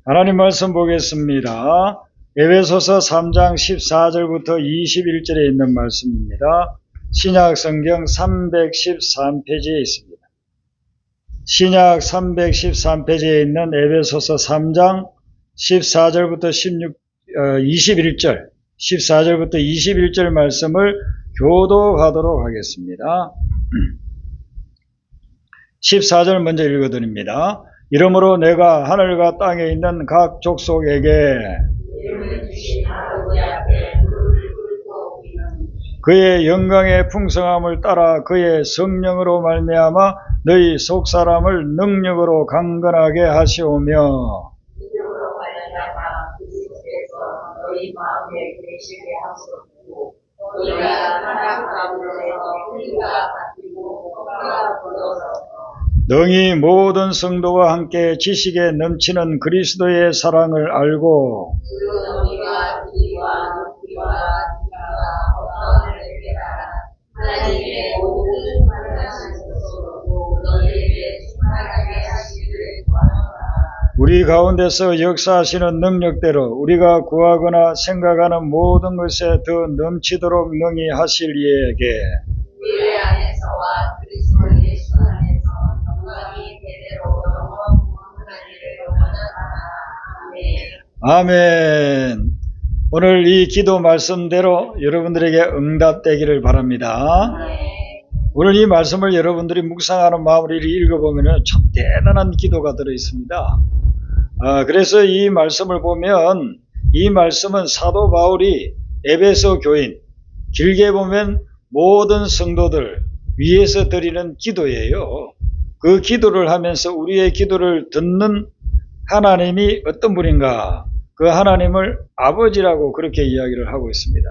하나님 말씀 보겠습니다. 에베소서 3장 14절부터 21절에 있는 말씀입니다. 신약 성경 313페이지에 있습니다. 신약 313페이지에 있는 에베소서 3장 14절부터 21절, 14절부터 21절 말씀을 교독하도록 하겠습니다. 14절 먼저 읽어드립니다. 이러므로 내가 하늘과 땅에 있는 각 족속에게 그의 영광의 풍성함을 따라 그의 성령으로 말미암아 너희 속사람을 능력으로 강건하게 하시오며 능히 모든 성도와 함께 지식에 넘치는 그리스도의 사랑을 알고 우리 가운데서 역사하시는 능력대로 우리가 구하거나 생각하는 모든 것에 더 넘치도록 능히 하실 이에게 우리 안에서와 그리스도 예수 안에서 영광이 대대로 영원하기를 원하노라. 아멘. 오늘 이 기도 말씀대로 여러분들에게 응답되기를 바랍니다. 오늘 이 말씀을 여러분들이 묵상하는 마음으로 읽어보면 참 대단한 기도가 들어있습니다. 그래서 이 말씀을 보면 이 말씀은 사도 바울이 에베소 교인, 길게 보면 모든 성도들 위해서 드리는 기도예요. 그 기도를 하면서 우리의 기도를 듣는 하나님이 어떤 분인가? 그 하나님을 아버지라고 그렇게 이야기를 하고 있습니다.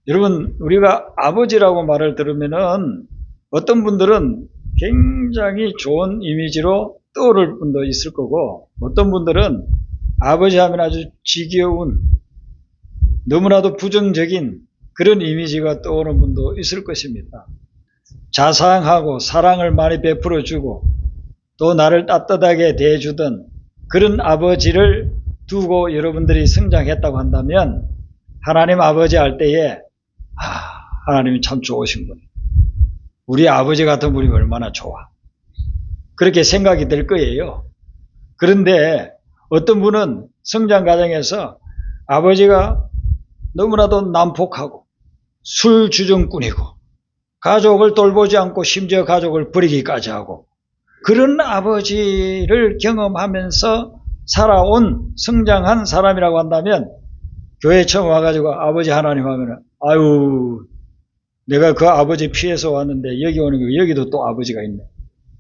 여러분, 우리가 아버지라고 말을 들으면은 어떤 분들은 굉장히 좋은 이미지로 떠오를 분도 있을 거고, 어떤 분들은 아버지 하면 아주 지겨운, 너무나도 부정적인 그런 이미지가 떠오르는 분도 있을 것입니다. 자상하고 사랑을 많이 베풀어주고 또 나를 따뜻하게 대해주던 그런 아버지를 두고 여러분들이 성장했다고 한다면 하나님 아버지 할 때에 하나님이 참 좋으신 분이에요. 우리 아버지 같은 분이 얼마나 좋아. 그렇게 생각이 될 거예요. 그런데 어떤 분은 성장 과정에서 아버지가 너무나도 난폭하고 술주정꾼이고 가족을 돌보지 않고 심지어 가족을 버리기까지 하고 그런 아버지를 경험하면서 살아온 성장한 사람이라고 한다면 교회 처음 와가지고 아버지 하나님 하면은 아유 내가 그 아버지 피해서 왔는데 여기 오는 거 여기도 또 아버지가 있네.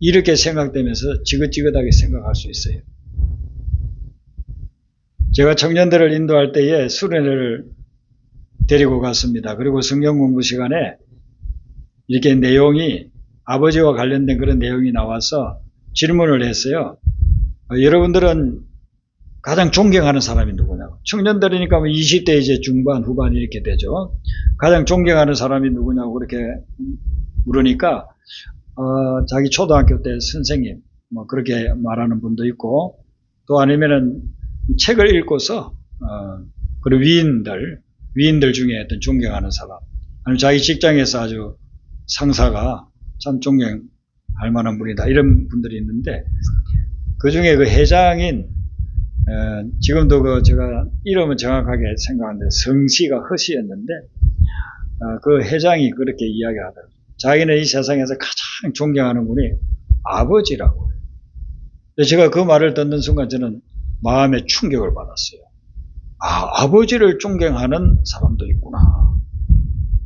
이렇게 생각되면서 지긋지긋하게 생각할 수 있어요. 제가 청년들을 인도할 때에 수련회를 데리고 갔습니다. 그리고 성경 공부 시간에 이렇게 내용이 아버지와 관련된 그런 내용이 나와서 질문을 했어요. 여러분들은 가장 존경하는 사람이 누구냐고. 청년들이니까 20대 이제 중반, 후반 이렇게 되죠. 가장 존경하는 사람이 누구냐고 그렇게 물으니까 자기 초등학교 때 선생님 뭐 그렇게 말하는 분도 있고 또 아니면은 책을 읽고서 그리고 위인들 중에 어떤 존경하는 사람 아니면 자기 직장에서 아주 상사가 참 존경할 만한 분이다 이런 분들이 있는데 그 중에 그 회장인 지금도 제가 이름은 정확하게 생각하는데 성씨가 허씨였는데 그 회장이 그렇게 이야기하더라고요. 자기는 이 세상에서 가장 존경하는 분이 아버지라고 해요. 제가 그 말을 듣는 순간 저는 마음에 충격을 받았어요. 아버지를 존경하는 사람도 있구나.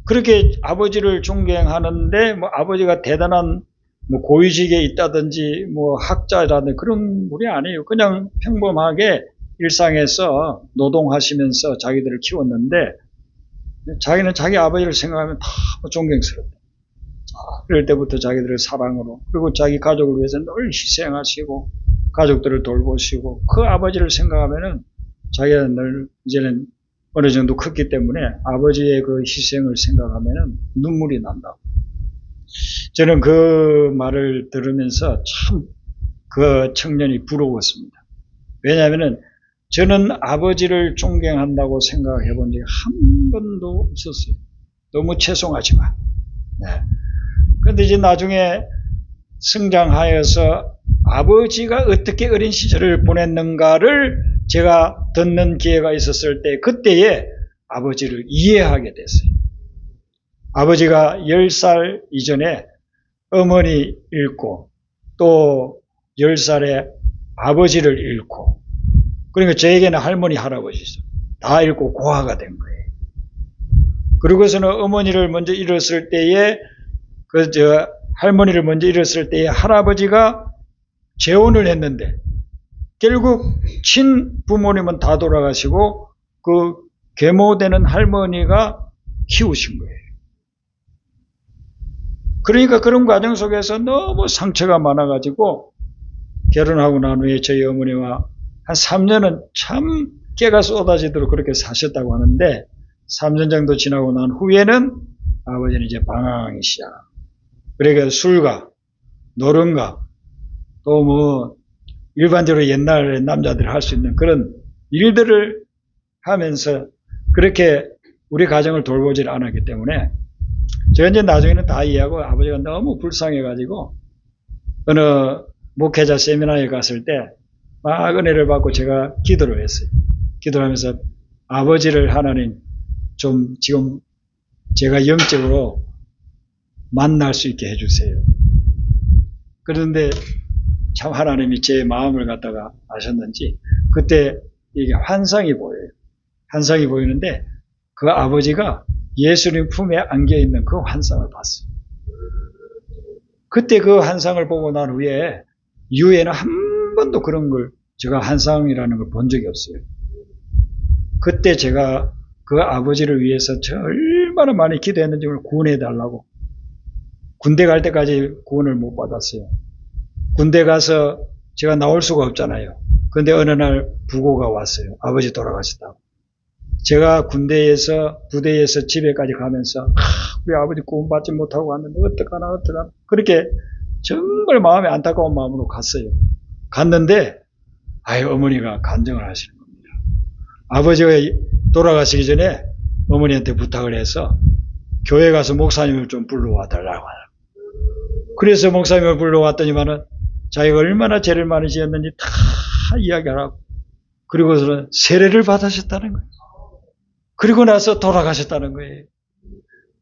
그렇게 아버지를 존경하는데 뭐 아버지가 대단한 뭐 고위직에 있다든지 뭐 학자라든지 그런 분이 아니에요. 그냥 평범하게 일상에서 노동하시면서 자기들을 키웠는데 자기는 자기 아버지를 생각하면 다 존경스럽다. 그럴 때부터 자기들을 사랑으로 그리고 자기 가족을 위해서 늘 희생하시고 가족들을 돌보시고 그 아버지를 생각하면은 자기가 늘 이제는 어느 정도 컸기 때문에 아버지의 그 희생을 생각하면은 눈물이 난다고. 저는 그 말을 들으면서 참 그 청년이 부러웠습니다. 왜냐하면 저는 아버지를 존경한다고 생각해 본 적이 한 번도 없었어요. 너무 죄송하지만. 네. 그런데 이제 나중에 성장하여서 아버지가 어떻게 어린 시절을 보냈는가를 제가 듣는 기회가 있었을 때 그때에 아버지를 이해하게 됐어요. 아버지가 10살 이전에 어머니 잃고 또 10살에 아버지를 잃고 그러니까 저에게는 할머니 할아버지 다 잃고 고아가 된 거예요. 그리고서는 어머니를 먼저 잃었을 때에 할머니를 먼저 잃었을 때에 할아버지가 재혼을 했는데 결국 친부모님은 다 돌아가시고 그 계모되는 할머니가 키우신 거예요. 그러니까 그런 과정 속에서 너무 상처가 많아가지고 결혼하고 난 후에 저희 어머니와 한 3년은 참 깨가 쏟아지도록 그렇게 사셨다고 하는데 3년 정도 지나고 난 후에는 아버지는 이제 방황하기 시작. 그러니까 술가, 노름가, 또 뭐 일반적으로 옛날 남자들이 할 수 있는 그런 일들을 하면서 그렇게 우리 가정을 돌보질 않았기 때문에 제가 이제 나중에는 다 이해하고 아버지가 너무 불쌍해가지고 어느 목회자 세미나에 갔을 때 막 은혜를 받고 제가 기도를 했어요. 기도를 하면서 아버지를 하나님 좀 지금 제가 영적으로 만날 수 있게 해주세요. 그런데 참 하나님이 제 마음을 갖다가 아셨는지 그때 이게 환상이 보여요. 환상이 보이는데 그 아버지가 예수님 품에 안겨있는 그 환상을 봤어요. 그때 그 환상을 보고 난 후에 이후에는 한 번도 그런 걸 제가 환상이라는 걸 본 적이 없어요. 그때 제가 그 아버지를 위해서 얼마나 많이 기도했는지 구원해 달라고. 군대 갈 때까지 구원을 못 받았어요. 군대 가서 제가 나올 수가 없잖아요. 그런데 어느 날 부고가 왔어요. 아버지 돌아가셨다고. 제가 부대에서 집에까지 가면서 우리 아버지 구원 받지 못하고 왔는데 어떡하나 그렇게 정말 마음에 안타까운 마음으로 갔어요. 갔는데 어머니가 간증을 하시는 겁니다. 아버지가 돌아가시기 전에 어머니한테 부탁을 해서 교회 가서 목사님을 좀 불러와 달라고 하더라고요. 그래서 목사님을 불러왔더니만은 자기가 얼마나 죄를 많이 지었는지 다 이야기하라고. 그리고서는 세례를 받으셨다는 거예요. 그리고 나서 돌아가셨다는 거예요.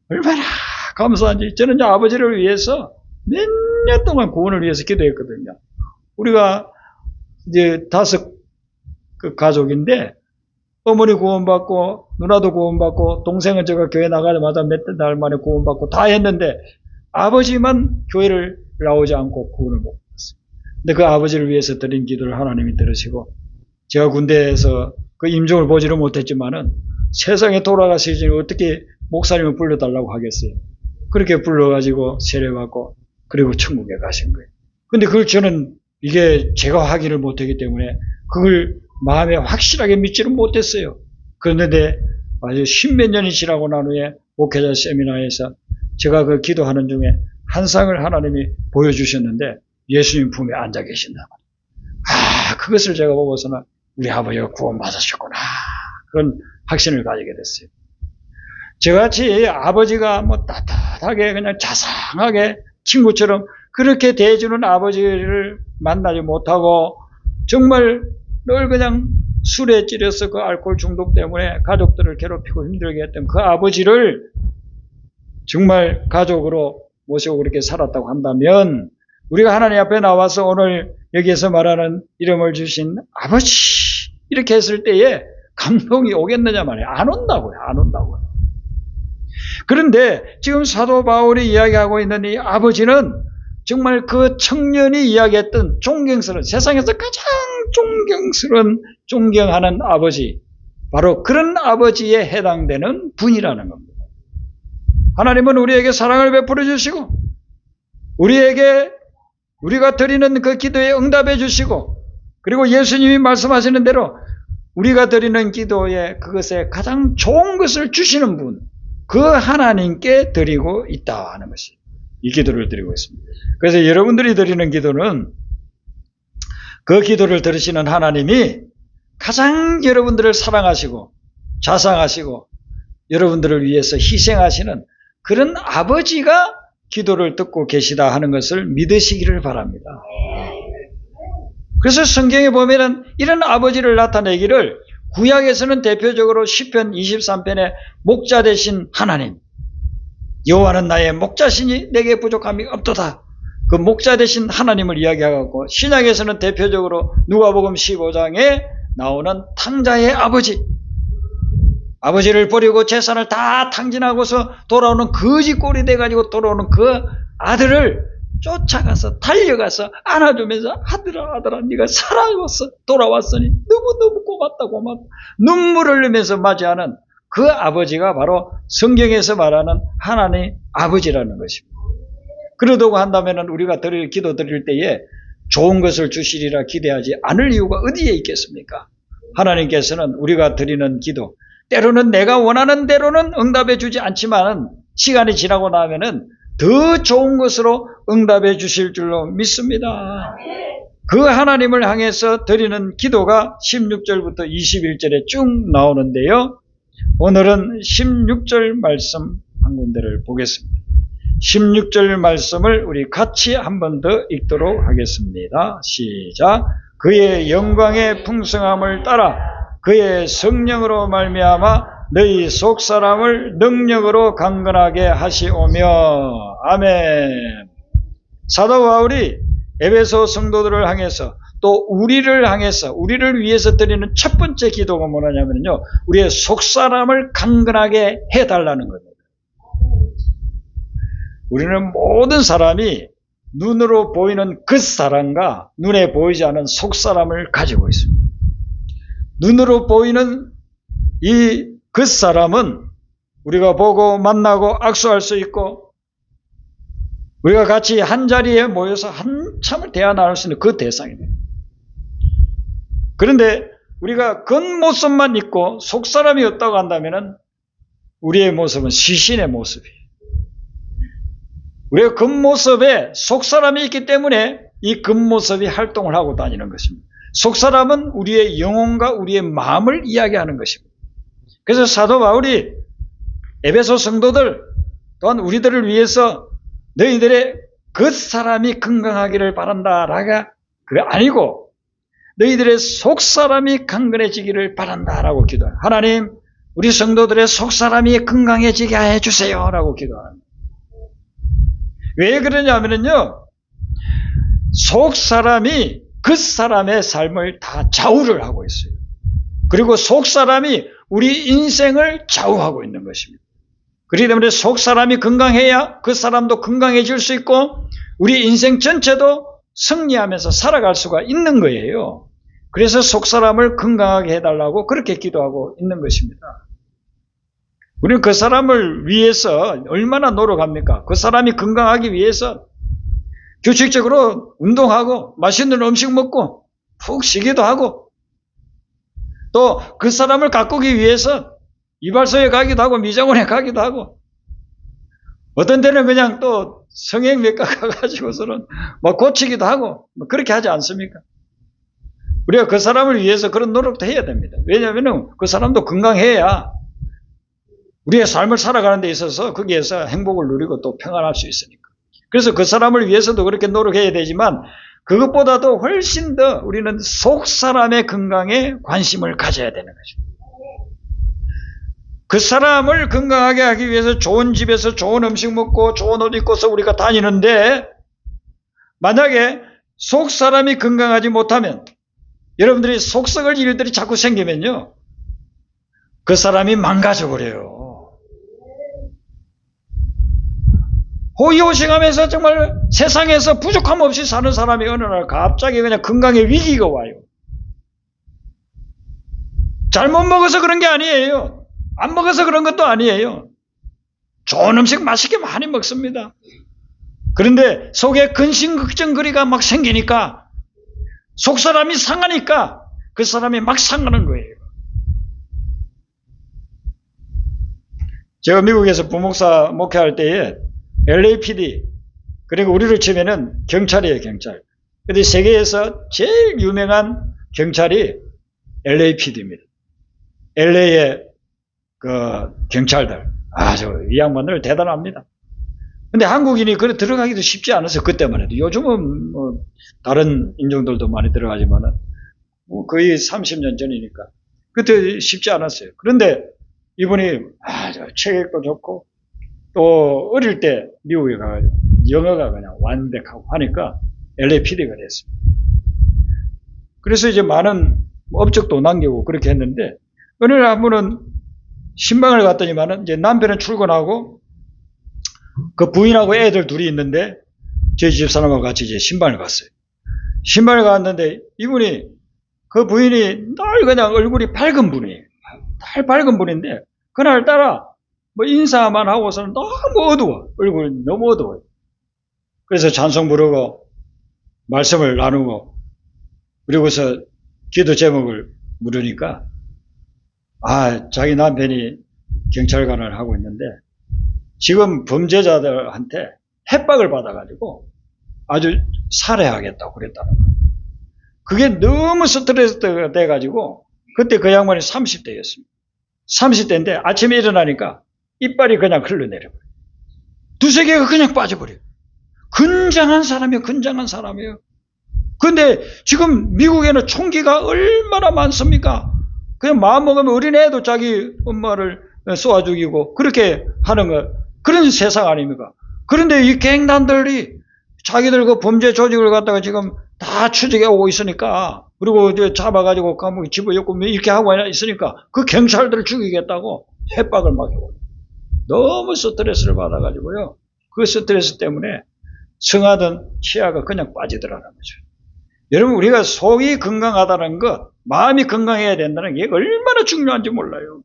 얼마나 감사한지. 저는 아버지를 위해서 몇 년 동안 구원을 위해서 기도했거든요. 우리가 이제 5 가족인데 어머니 구원받고 누나도 구원받고 동생은 제가 교회 나가자마자 몇 달 만에 구원받고 다 했는데 아버지만 교회를 나오지 않고 구원을 못 받았어요. 근데 그 아버지를 위해서 드린 기도를 하나님이 들으시고 제가 군대에서 그 임종을 보지를 못했지만은 세상에 돌아가시기 전에 어떻게 목사님을 불러달라고 하겠어요. 그렇게 불러가지고 세례받고 그리고 천국에 가신 거예요. 근데 그걸 저는 이게 제가 확인을 못했기 때문에 그걸 마음에 확실하게 믿지는 못했어요. 그런데 아주 10몇 년이 지나고 난 후에 목회자 세미나에서 제가 그 기도하는 중에 환상을 하나님이 보여주셨는데 예수님 품에 앉아 계신다. 그것을 제가 보고서는 우리 아버지가 구원받으셨구나. 그런 확신을 가지게 됐어요. 저같이 아버지가 뭐 따뜻하게 그냥 자상하게 친구처럼 그렇게 대해주는 아버지를 만나지 못하고 정말 늘 그냥 술에 찌려서 그 알코올 중독 때문에 가족들을 괴롭히고 힘들게 했던 그 아버지를 정말 가족으로 모시고 그렇게 살았다고 한다면 우리가 하나님 앞에 나와서 오늘 여기에서 말하는 이름을 주신 아버지 이렇게 했을 때에 감동이 오겠느냐 말이에요. 안 온다고요. 안 온다고요. 그런데 지금 사도 바울이 이야기하고 있는 이 아버지는 정말 그 청년이 이야기했던 존경스러운 세상에서 가장 존경스러운 존경하는 아버지 바로 그런 아버지에 해당되는 분이라는 겁니다. 하나님은 우리에게 사랑을 베풀어 주시고 우리가 드리는 그 기도에 응답해 주시고 그리고 예수님이 말씀하시는 대로 우리가 드리는 기도에 그것에 가장 좋은 것을 주시는 분 그 하나님께 드리고 있다 하는 것이 이 기도를 드리고 있습니다. 그래서 여러분들이 드리는 기도는 그 기도를 들으시는 하나님이 가장 여러분들을 사랑하시고 자상하시고 여러분들을 위해서 희생하시는 그런 아버지가 기도를 듣고 계시다 하는 것을 믿으시기를 바랍니다. 그래서 성경에 보면은 이런 아버지를 나타내기를 구약에서는 대표적으로 시편 23편에 목자 되신 하나님, 여호와는 나의 목자시니 내게 부족함이 없도다. 그 목자 되신 하나님을 이야기하고, 신약에서는 대표적으로 누가복음 15장에 나오는 탕자의 아버지, 아버지를 버리고 재산을 다 탕진하고서 돌아오는 거지꼴이 돼가지고 돌아오는 그 아들을 쫓아가서 달려가서 안아주면서 아들아 네가 살아왔어, 돌아왔으니 너무너무 고맙다 눈물을 흘리면서 맞이하는 그 아버지가 바로 성경에서 말하는 하나님 아버지라는 것입니다. 그러다고 한다면 우리가 기도 드릴 때에 좋은 것을 주시리라 기대하지 않을 이유가 어디에 있겠습니까? 하나님께서는 우리가 드리는 기도, 때로는 내가 원하는 대로는 응답해 주지 않지만 시간이 지나고 나면은 더 좋은 것으로 응답해 주실 줄로 믿습니다. 그 하나님을 향해서 드리는 기도가 16절부터 21절에 쭉 나오는데요. 오늘은 16절 말씀 한 군데를 보겠습니다. 16절 말씀을 우리 같이 한 번 더 읽도록 하겠습니다. 시작. 그의 영광의 풍성함을 따라 그의 성령으로 말미암아 너희 속사람을 능력으로 강건하게 하시오며. 아멘. 사도 바울이 에베소 성도들을 향해서 또 우리를 향해서 우리를 위해서 드리는 첫 번째 기도가 뭐냐면요, 우리의 속사람을 강건하게 해달라는 겁니다. 우리는 모든 사람이 눈으로 보이는 겉사람과 눈에 보이지 않은 속사람을 가지고 있습니다. 눈으로 보이는 이 겉사람은 우리가 보고 만나고 악수할 수 있고 우리가 같이 한자리에 모여서 한참을 대화 나눌 수 있는 그 대상입니다. 그런데 우리가 겉모습만 있고 속사람이 없다고 한다면 우리의 모습은 시신의 모습이에요. 우리의 겉모습에 속사람이 있기 때문에 이 겉모습이 활동을 하고 다니는 것입니다. 속사람은 우리의 영혼과 우리의 마음을 이야기하는 것입니다. 그래서 사도 바울이 에베소 성도들 또한 우리들을 위해서 너희들의 겉사람이 건강하기를 바란다라가 그게 아니고 너희들의 속사람이 강건해지기를 바란다라고 기도합니다. 하나님, 우리 성도들의 속사람이 건강해지게 해주세요 라고 기도합니다. 왜 그러냐면요, 속사람이 겉사람의 삶을 다 좌우를 하고 있어요. 그리고 속사람이 우리 인생을 좌우하고 있는 것입니다. 그렇기 때문에 속사람이 건강해야 겉사람도 건강해질 수 있고 우리 인생 전체도 승리하면서 살아갈 수가 있는 거예요. 그래서 속사람을 건강하게 해달라고 그렇게 기도하고 있는 것입니다. 우리는 그 사람을 위해서 얼마나 노력합니까? 그 사람이 건강하기 위해서 규칙적으로 운동하고 맛있는 음식 먹고 푹 쉬기도 하고 또 그 사람을 가꾸기 위해서 이발소에 가기도 하고 미장원에 가기도 하고 어떤 때는 그냥 또 성형외과 가가지고서는 뭐 고치기도 하고 뭐 그렇게 하지 않습니까? 우리가 그 사람을 위해서 그런 노력도 해야 됩니다. 왜냐하면 그 사람도 건강해야 우리의 삶을 살아가는 데 있어서 거기에서 행복을 누리고 또 평안할 수 있으니까. 그래서 그 사람을 위해서도 그렇게 노력해야 되지만 그것보다도 훨씬 더 우리는 속사람의 건강에 관심을 가져야 되는 거죠. 그 사람을 건강하게 하기 위해서 좋은 집에서 좋은 음식 먹고 좋은 옷 입고서 우리가 다니는데 만약에 속사람이 건강하지 못하면 여러분들이 속썩을 일들이 자꾸 생기면요, 그 사람이 망가져버려요. 호의호식하면서 정말 세상에서 부족함 없이 사는 사람이 어느 날 갑자기 그냥 건강에 위기가 와요. 잘못 먹어서 그런 게 아니에요. 안 먹어서 그런 것도 아니에요. 좋은 음식 맛있게 많이 먹습니다. 그런데 속에 근심걱정거리가 막 생기니까 속사람이 상하니까 그 사람이 막 상하는 거예요. 제가 미국에서 부목사 목회할 때에 LAPD, 그리고 우리를 치면은 경찰이에요, 경찰. 근데 세계에서 제일 유명한 경찰이 LAPD입니다. LA의 그 경찰들. 이 양반들 대단합니다. 근데 한국인이 그래 들어가기도 쉽지 않았어요. 그때만 해도. 요즘은 뭐 다른 인종들도 많이 들어가지만은 뭐 거의 30년 전이니까. 그때 쉽지 않았어요. 그런데 이분이 체격도 좋고 또 어릴 때 미국에 가가지고 영어가 그냥 완벽하고 하니까 LAPD가 됐어요. 그래서 이제 많은 업적도 남기고 그렇게 했는데 어느 날 한 번은 신방을 갔더니만은 이제 남편은 출근하고 그 부인하고 애들 둘이 있는데 저희 집사람하고 같이 이제 신방을 갔어요. 신방을 갔는데 이분이 그 부인이 늘 그냥 얼굴이 밝은 분이에요. 늘 밝은 분인데 그날따라 뭐 인사만 하고서는 너무 어두워. 얼굴이 너무 어두워요. 그래서 찬송 부르고 말씀을 나누고 그리고서 기도 제목을 물으니까 자기 남편이 경찰관을 하고 있는데 지금 범죄자들한테 협박을 받아가지고 아주 살해하겠다고 그랬다는 거예요. 그게 너무 스트레스가 돼가지고 그때 그 양반이 30대였습니다. 30대인데 아침에 일어나니까 이빨이 그냥 흘러내려버려요. 두세 개가 그냥 빠져버려요. 건장한 사람이에요. 건장한 사람이에요. 근데 지금 미국에는 총기가 얼마나 많습니까? 그냥 마음먹으면 어린애도 자기 엄마를 쏘아 죽이고 그렇게 하는 거 그런 세상 아닙니까? 그런데 이 갱단들이 자기들 그 범죄 조직을 갖다가 지금 다 추적해 오고 있으니까 그리고 이제 잡아가지고 감옥에 집어넣고 이렇게 하고 있으니까 그 경찰들을 죽이겠다고 협박을 막 해요. 너무 스트레스를 받아가지고요. 그 스트레스 때문에 성하던 치아가 그냥 빠지더라는 거죠. 여러분 우리가 속이 건강하다는 것, 마음이 건강해야 된다는 게 얼마나 중요한지 몰라요.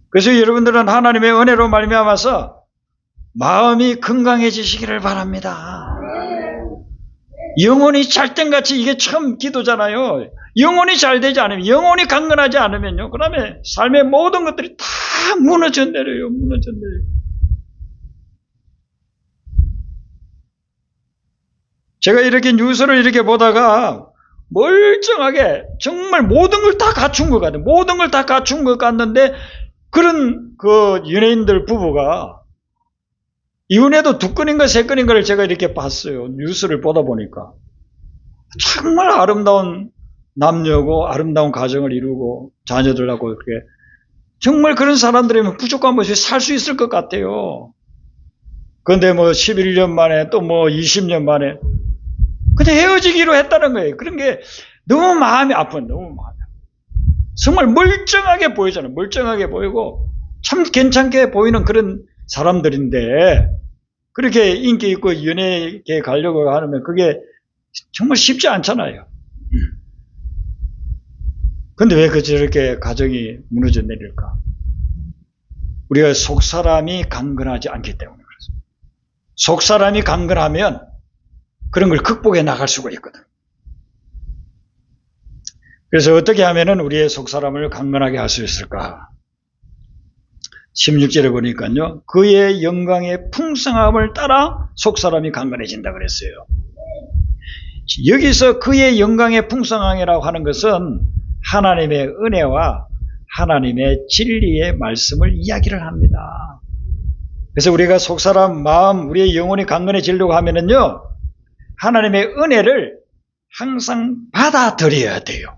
그래서 여러분들은 하나님의 은혜로 말미암아서 마음이 건강해지시기를 바랍니다. 영혼이 찰땡같이 이게 참 기도잖아요. 영혼이 잘 되지 않으면, 영혼이 강건하지 않으면요. 그다음에 삶의 모든 것들이 다 무너져 내려요. 무너져 내려요. 제가 이렇게 뉴스를 이렇게 보다가 멀쩡하게 정말 모든 걸 다 갖춘 것 같아요. 모든 걸 다 갖춘 것 같는데 그런 그 연예인들 부부가 이혼해도 두 건인가 세 건인가를 제가 이렇게 봤어요. 뉴스를 보다 보니까. 정말 아름다운 남녀고 아름다운 가정을 이루고 자녀들하고 이렇게 정말 그런 사람들이면 부족한 것이 살 수 있을 것 같아요. 그런데 뭐 11년 만에 또 뭐 20년 만에 근데 헤어지기로 했다는 거예요. 그런 게 너무 마음이 아픈, 너무 마음이 아픈. 정말 멀쩡하게 보이잖아요. 멀쩡하게 보이고 참 괜찮게 보이는 그런 사람들인데 그렇게 인기 있고 연예계에 가려고 하면 그게 정말 쉽지 않잖아요. 근데 왜 저렇게 가정이 무너져 내릴까? 우리가 속사람이 강건하지 않기 때문에 그렇습니다. 속사람이 강건하면 그런 걸 극복해 나갈 수가 있거든. 그래서 어떻게 하면은 우리의 속사람을 강건하게 할 수 있을까? 16절에 보니까요. 그의 영광의 풍성함을 따라 속사람이 강건해진다 그랬어요. 여기서 그의 영광의 풍성함이라고 하는 것은 하나님의 은혜와 하나님의 진리의 말씀을 이야기를 합니다. 그래서 우리가 속사람 마음, 우리의 영혼이 강건해지려고 하면은요. 하나님의 은혜를 항상 받아들여야 돼요.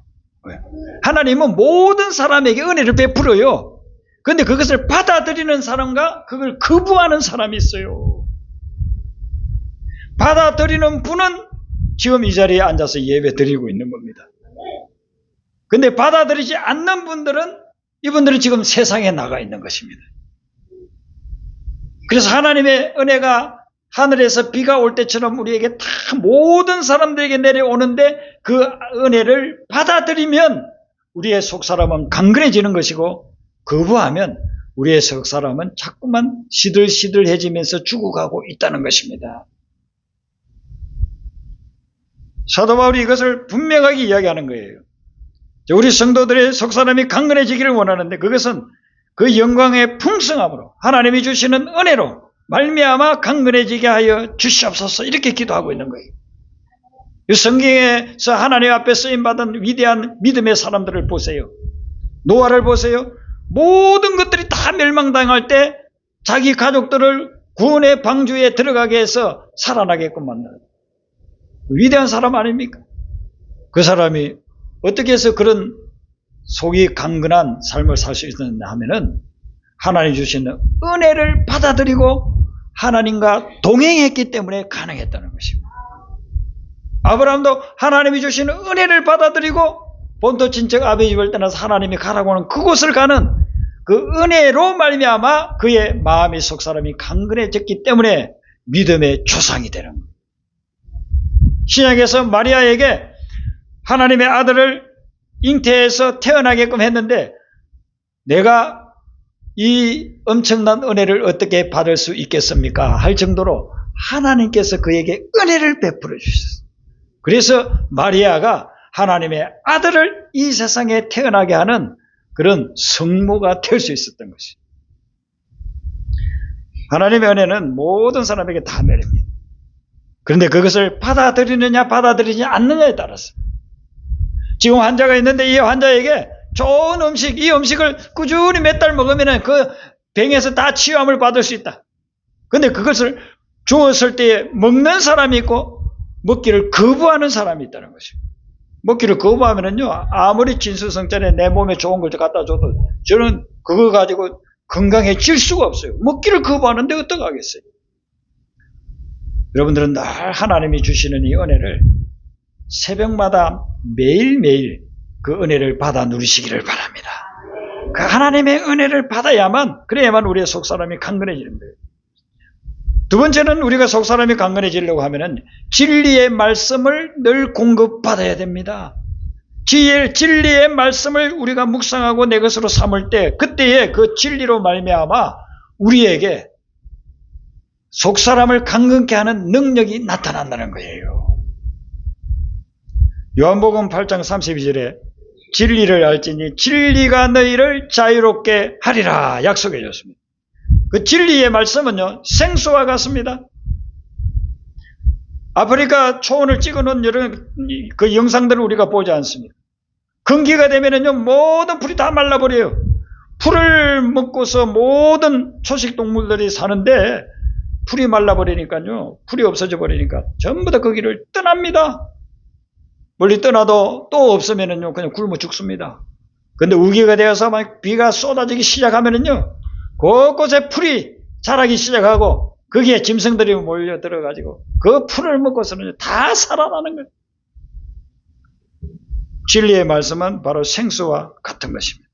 하나님은 모든 사람에게 은혜를 베풀어요. 그런데 그것을 받아들이는 사람과 그걸 거부하는 사람이 있어요. 받아들이는 분은 지금 이 자리에 앉아서 예배 드리고 있는 겁니다. 그런데 받아들이지 않는 분들은 이분들은 지금 세상에 나가 있는 것입니다. 그래서 하나님의 은혜가 하늘에서 비가 올 때처럼 우리에게 다 모든 사람들에게 내려오는데 그 은혜를 받아들이면 우리의 속사람은 강건해지는 것이고 거부하면 우리의 속사람은 자꾸만 시들시들해지면서 죽어가고 있다는 것입니다. 사도 바울이 이것을 분명하게 이야기하는 거예요. 우리 성도들의 속사람이 강건해지기를 원하는데 그것은 그 영광의 풍성함으로 하나님이 주시는 은혜로 말미암아 강건해지게 하여 주시옵소서 이렇게 기도하고 있는 거예요. 이 성경에서 하나님 앞에 쓰임받은 위대한 믿음의 사람들을 보세요. 노아를 보세요. 모든 것들이 다 멸망당할 때 자기 가족들을 구원의 방주에 들어가게 해서 살아나게끔 만드는 위대한 사람 아닙니까? 그 사람이 어떻게 해서 그런 속이 강건한 삶을 살 수 있었냐 하면은 하나님 주시는 은혜를 받아들이고 하나님과 동행했기 때문에 가능했다는 것입니다. 아브라함도 하나님이 주시는 은혜를 받아들이고 본토 친척 아비의 집을 떠나서 하나님이 가라고 하는 그곳을 가는 그 은혜로 말미암아 그의 마음이 속사람이 강건해졌기 때문에 믿음의 조상이 되는 거예요. 신약에서 마리아에게 하나님의 아들을 잉태해서 태어나게끔 했는데 내가 이 엄청난 은혜를 어떻게 받을 수 있겠습니까? 할 정도로 하나님께서 그에게 은혜를 베풀어 주셨어요. 그래서 마리아가 하나님의 아들을 이 세상에 태어나게 하는 그런 성모가 될 수 있었던 것이죠. 하나님의 은혜는 모든 사람에게 다 내립니다. 그런데 그것을 받아들이느냐 받아들이지 않느냐에 따라서 지금 환자가 있는데 이 환자에게 좋은 음식, 이 음식을 꾸준히 몇 달 먹으면 그 병에서 다 치유함을 받을 수 있다. 그런데 그것을 주었을 때 먹는 사람이 있고 먹기를 거부하는 사람이 있다는 것이죠. 먹기를 거부하면은요, 아무리 진수성찬에 내 몸에 좋은 걸 갖다 줘도 저는 그거 가지고 건강해질 수가 없어요. 먹기를 거부하는데 어떡하겠어요? 여러분들은 늘 하나님이 주시는 이 은혜를 새벽마다 매일매일 그 은혜를 받아 누리시기를 바랍니다. 그 하나님의 은혜를 받아야만, 그래야만 우리의 속사람이 강건해지는 거예요. 두 번째는 우리가 속사람이 강건해지려고 하면은 진리의 말씀을 늘 공급받아야 됩니다. 진리의 말씀을 우리가 묵상하고 내 것으로 삼을 때 그때에 그 진리로 말미암아 우리에게 속사람을 강건케 하는 능력이 나타난다는 거예요. 요한복음 8장 32절에 진리를 알지니 진리가 너희를 자유롭게 하리라 약속해 줬습니다. 그 진리의 말씀은요, 생수와 같습니다. 아프리카 초원을 찍어놓은 이런 그 영상들을 우리가 보지 않습니까? 건기가 되면은요, 모든 풀이 다 말라버려요. 풀을 먹고서 모든 초식 동물들이 사는데 풀이 말라버리니까요, 풀이 없어져 버리니까 전부 다 거기를 떠납니다. 멀리 떠나도 또 없으면은요, 그냥 굶어 죽습니다. 근데 우기가 되어서 막 비가 쏟아지기 시작하면은요, 곳곳에 풀이 자라기 시작하고 거기에 짐승들이 몰려들어가지고 그 풀을 먹고서는 다 살아나는 거예요. 진리의 말씀은 바로 생수와 같은 것입니다.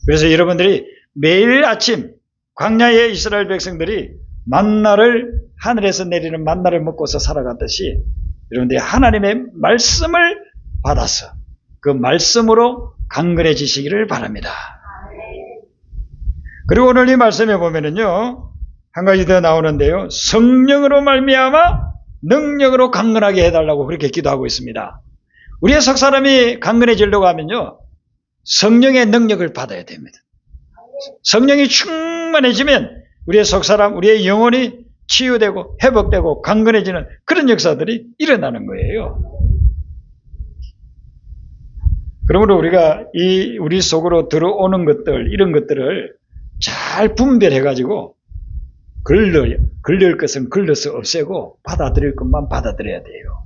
그래서 여러분들이 매일 아침 광야의 이스라엘 백성들이 만나를, 하늘에서 내리는 만나를 먹고서 살아갔듯이 여러분들이 하나님의 말씀을 받아서 그 말씀으로 강건해지시기를 바랍니다. 그리고 오늘 이 말씀에 보면은요, 한 가지 더 나오는데요, 성령으로 말미암아 능력으로 강건하게 해달라고 그렇게 기도하고 있습니다. 우리의 속사람이 강건해지려고 하면요, 성령의 능력을 받아야 됩니다. 성령이 충만해지면 우리의 속사람, 우리의 영혼이 치유되고 회복되고 강건해지는 그런 역사들이 일어나는 거예요. 그러므로 우리가 우리 속으로 들어오는 것들, 이런 것들을 잘 분별해가지고 걸릴 것은 걸려서 없애고 받아들일 것만 받아들여야 돼요.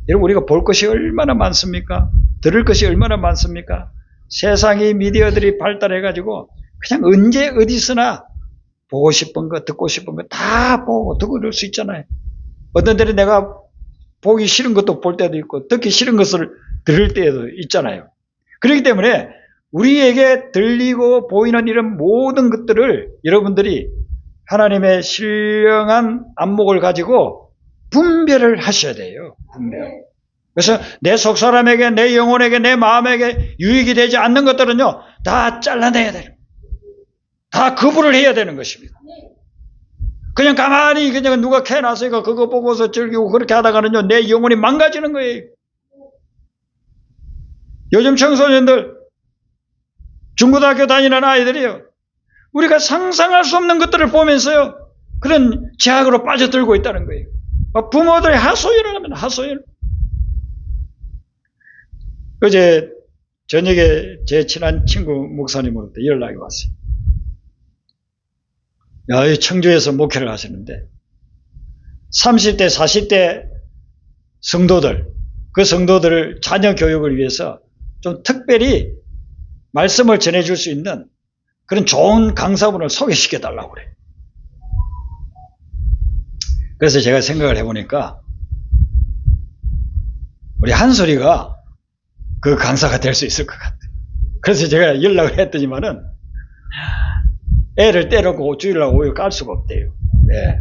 여러분, 우리가 볼 것이 얼마나 많습니까? 들을 것이 얼마나 많습니까? 세상의 미디어들이 발달해가지고 그냥 언제 어디서나 보고 싶은 거, 듣고 싶은 거 다 보고 듣고 그럴 수 있잖아요. 어떤 때는 내가 보기 싫은 것도 볼 때도 있고 듣기 싫은 것을 들을 때도 있잖아요. 그렇기 때문에 우리에게 들리고 보이는 이런 모든 것들을 여러분들이 하나님의 신령한 안목을 가지고 분별을 하셔야 돼요. 분별. 그래서 내 속사람에게, 내 영혼에게, 내 마음에게 유익이 되지 않는 것들은요, 다 잘라내야 돼요. 다 거부를 해야 되는 것입니다. 그냥 가만히 그냥 누가 캐놨으니까 그거 보고서 즐기고 그렇게 하다가는요, 내 영혼이 망가지는 거예요. 요즘 청소년들, 중고등학교 다니는 아이들이요, 우리가 상상할 수 없는 것들을 보면서요, 그런 제약으로 빠져들고 있다는 거예요. 부모들이 하소연을 하면 하소연. 어제 저녁에 제 친한 친구 목사님으로부터 연락이 왔어요. 야, 이 청주에서 목회를 하시는데 30대, 40대 성도들, 그 성도들을 자녀 교육을 위해서 좀 특별히 말씀을 전해줄 수 있는 그런 좋은 강사분을 소개시켜달라고 그래요. 그래서 제가 생각을 해보니까 우리 한솔이가 그 강사가 될 수 있을 것 같아요. 그래서 제가 연락을 했더니만은 애를 때려놓고 주일날 오후 깔 수가 없대요. 네.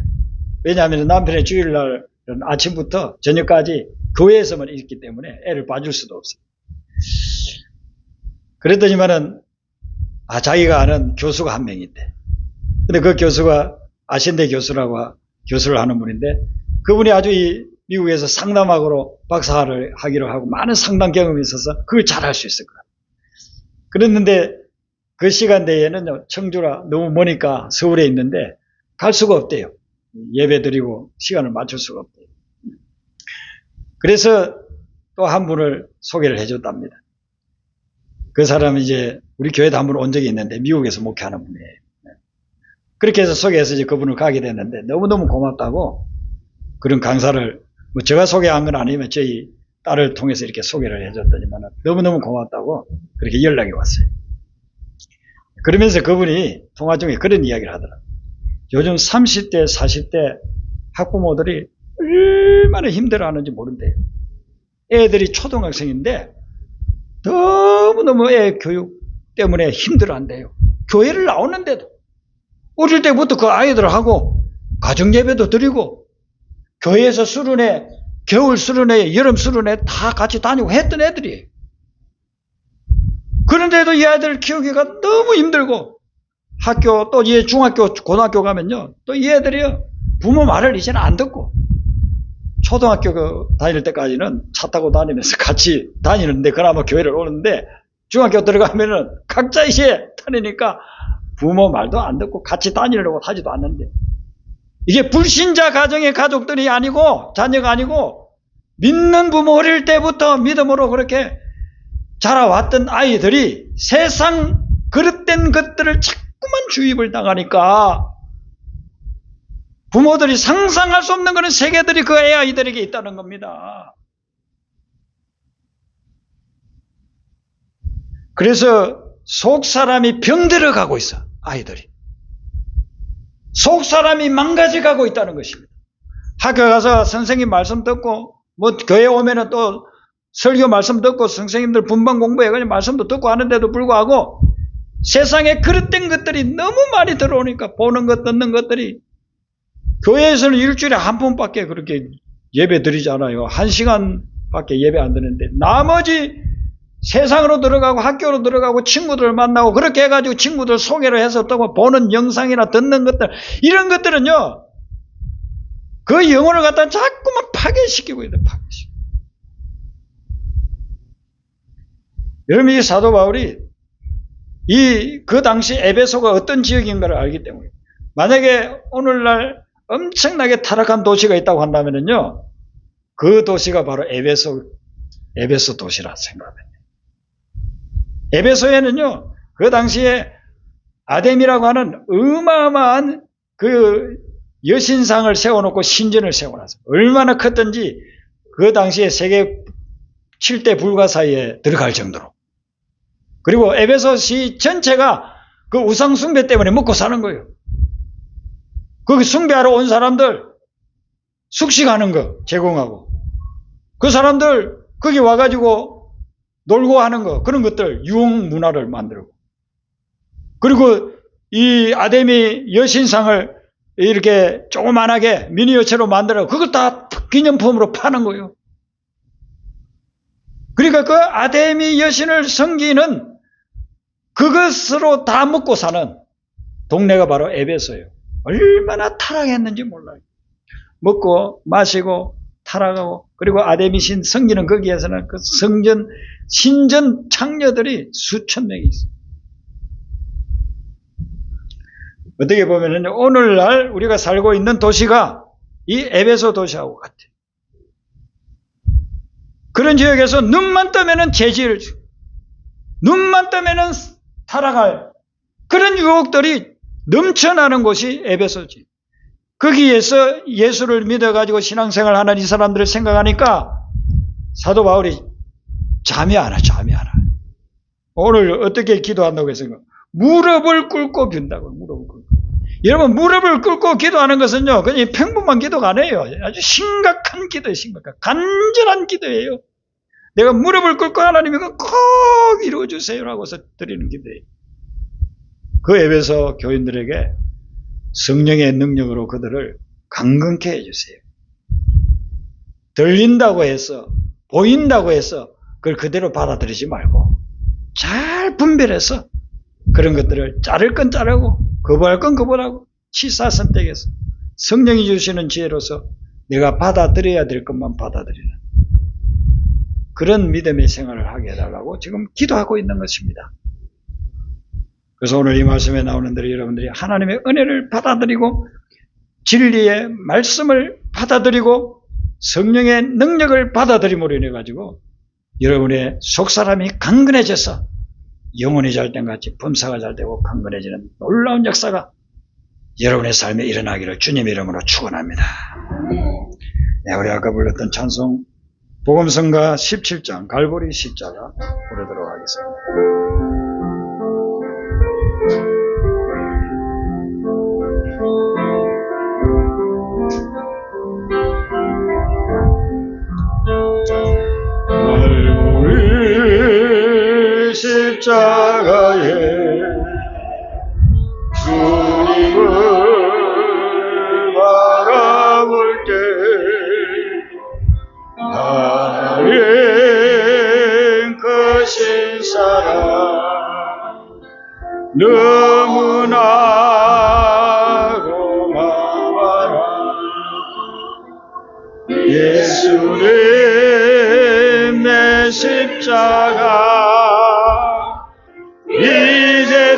왜냐하면 남편이 주일날 아침부터 저녁까지 교회에서만 있기 때문에 애를 봐줄 수도 없어요. 그랬더니만은 자기가 아는 교수가 한 명이 있대. 근데 그 교수가 아신대 교수라고 교수를 하는 분인데 그분이 아주 이 미국에서 상담학으로 박사를 하기로 하고 많은 상담 경험이 있어서 그걸 잘 할 수 있을 거야. 그랬는데 그 시간대에는 청주라 너무 머니까 서울에 있는데 갈 수가 없대요. 예배 드리고 시간을 맞출 수가 없대요. 그래서 또 한 분을 소개를 해줬답니다. 그 사람은 이제 우리 교회도 한 번 온 적이 있는데 미국에서 목회하는 분이에요. 그렇게 해서 소개해서 이제 그분을 가게 됐는데 너무너무 고맙다고 그런 강사를 제가 소개한 건 아니면 저희 딸을 통해서 이렇게 소개를 해줬더니만 너무너무 고맙다고 그렇게 연락이 왔어요. 그러면서 그분이 통화 중에 그런 이야기를 하더라고요. 요즘 30대, 40대 학부모들이 얼마나 힘들어하는지 모른대요. 애들이 초등학생인데 너무너무 애 교육 때문에 힘들어한대요. 교회를 나오는데도 어릴 때부터 그 아이들하고 가정예배도 드리고 교회에서 수련회, 겨울 수련회, 여름 수련회 다 같이 다니고 했던 애들이에요. 그런데도 이 아이들을 키우기가 너무 힘들고 학교 또 이제 중학교, 고등학교 가면요 또 이 애들이요 부모 말을 이제는 안 듣고 초등학교 다닐 때까지는 차 타고 다니면서 같이 다니는데 그나마 교회를 오는데 중학교 들어가면은 각자 이제 다니니까 부모 말도 안 듣고 같이 다니려고 하지도 않는데 이게 불신자 가정의 가족들이 아니고 자녀가 아니고 믿는 부모 어릴 때부터 믿음으로 그렇게 자라왔던 아이들이 세상 그릇된 것들을 자꾸만 주입을 당하니까 부모들이 상상할 수 없는 그런 세계들이 그 애 아이들에게 있다는 겁니다. 그래서 속 사람이 병들어 가고 있어, 아이들이. 속 사람이 망가져 가고 있다는 것입니다. 학교 가서 선생님 말씀 듣고 뭐 교회 오면은 또 설교 말씀 듣고 선생님들 분반 공부해가지고 말씀도 듣고 하는데도 불구하고 세상에 그릇된 것들이 너무 많이 들어오니까 보는 것 듣는 것들이 교회에서는 일주일에 한 번밖에 그렇게 예배 드리잖아요. 1시간밖에 예배 안 드는데 나머지 세상으로 들어가고 학교로 들어가고 친구들 만나고 그렇게 해가지고 친구들 소개를 해서 또 보는 영상이나 듣는 것들 이런 것들은요 그 영혼을 갖다 자꾸만 파괴시키고 있는 파괴시키고. 여러분 이 사도 바울이 그 당시 에베소가 어떤 지역인가를 알기 때문에 만약에 오늘날 엄청나게 타락한 도시가 있다고 한다면요 그 도시가 바로 에베소 도시라 생각합니다. 에베소에는요 그 당시에 아데미라고 하는 어마어마한 그 여신상을 세워놓고 신전을 세워놨어요. 얼마나 컸던지 그 당시에 세계 7대 불가 사이에 들어갈 정도로. 그리고 에베소시 전체가 그 우상 숭배 때문에 먹고 사는 거예요. 거기 숭배하러 온 사람들 숙식하는 거 제공하고 그 사람들 거기 와가지고 놀고 하는 거 그런 것들 유흥 문화를 만들고 그리고 이 아데미 여신상을 이렇게 조그만하게 미니어처로 만들어 그걸 다 기념품으로 파는 거예요. 그러니까 그 아데미 여신을 섬기는 그것으로 다 먹고 사는 동네가 바로 에베소예요. 얼마나 타락했는지 몰라요. 먹고 마시고 타락하고 그리고 아데미 신 섬기는 거기에서는 그 성전 신전 창녀들이 수천 명이 있어요. 어떻게 보면 오늘날 우리가 살고 있는 도시가 이 에베소 도시하고 같아요. 그런 지역에서 눈만 뜨면은 죄질, 눈만 뜨면은 타락할 그런 유혹들이 넘쳐나는 곳이 에베소지. 거기에서 예수를 믿어가지고 신앙생활 하는 이 사람들을 생각하니까 사도 바울이 잠이 안 와. 오늘 어떻게 기도한다고 했습니까? 무릎을 꿇고 빈다고. 무릎을 꿇고. 여러분, 무릎을 꿇고 기도하는 것은요, 그냥 평범한 기도가 아니에요. 아주 심각한 기도예요. 간절한 기도예요. 내가 무릎을 꿇고 하나님 이거 꼭 이루어주세요라고 해서 드리는 기도예요. 그 에베소 교인들에게 성령의 능력으로 그들을 강건케 해주세요. 들린다고 해서, 보인다고 해서 그걸 그대로 받아들이지 말고 잘 분별해서 그런 것들을 자를 건 자르고 거부할 건 거부하고 취사선택해서 성령이 주시는 지혜로서 내가 받아들여야 될 것만 받아들이는 그런 믿음의 생활을 하게 해달라고 지금 기도하고 있는 것입니다. 그래서 오늘 이 말씀에 나오는 대로 여러분들이 하나님의 은혜를 받아들이고 진리의 말씀을 받아들이고 성령의 능력을 받아들임으로 인해 가지고 여러분의 속사람이 강건해져서 영혼이 잘 된 같이 범사가 잘 되고 강건해지는 놀라운 역사가 여러분의 삶에 일어나기를 주님 이름으로 축원합니다. 네, 우리 아까 불렀던 찬송 복음성가 17장 갈보리 십자가 부르도록 하겠습니다. 갈보리 십자가에 주님을 바라볼 때 하나님 크신 사랑 너무나 고마워라. 예수님 내 십자가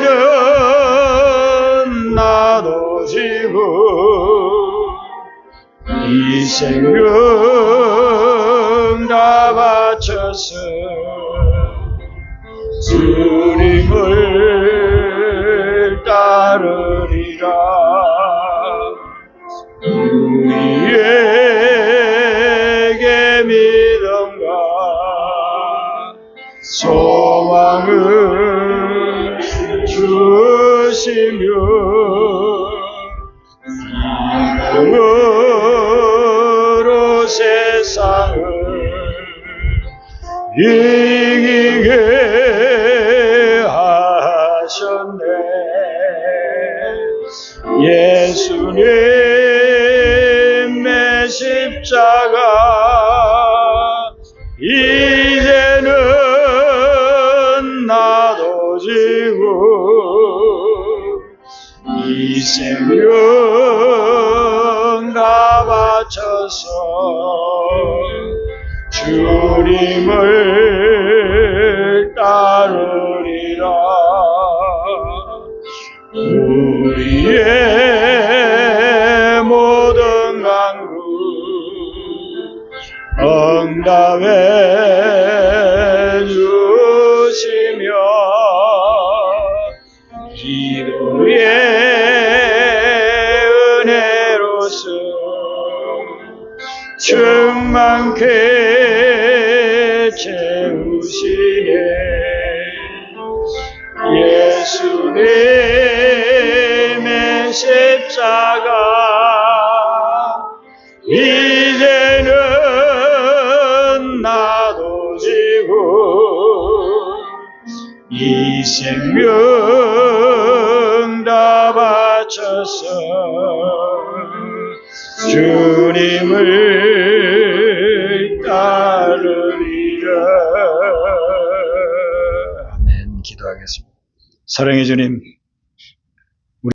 이제는 나도 지고 이 생명 다 바쳐서 주님을 따르리라. 우리에게 믿음과 소망을 주시며 사랑으로 세상을 이기게 하셨네. 예수님의 십자가 이제는 나도 지고 이 생명 다 바쳐서 주님을 따르리라. 우리의 모든 간구 응답해 주시며 기도의 은혜로서 충만케 채우시네. 예수님의 십자가 이제는 나도 지고 이 생명 다 바쳐서 주님을 따르리라. 아멘. 기도하겠습니다. 사랑의 주님,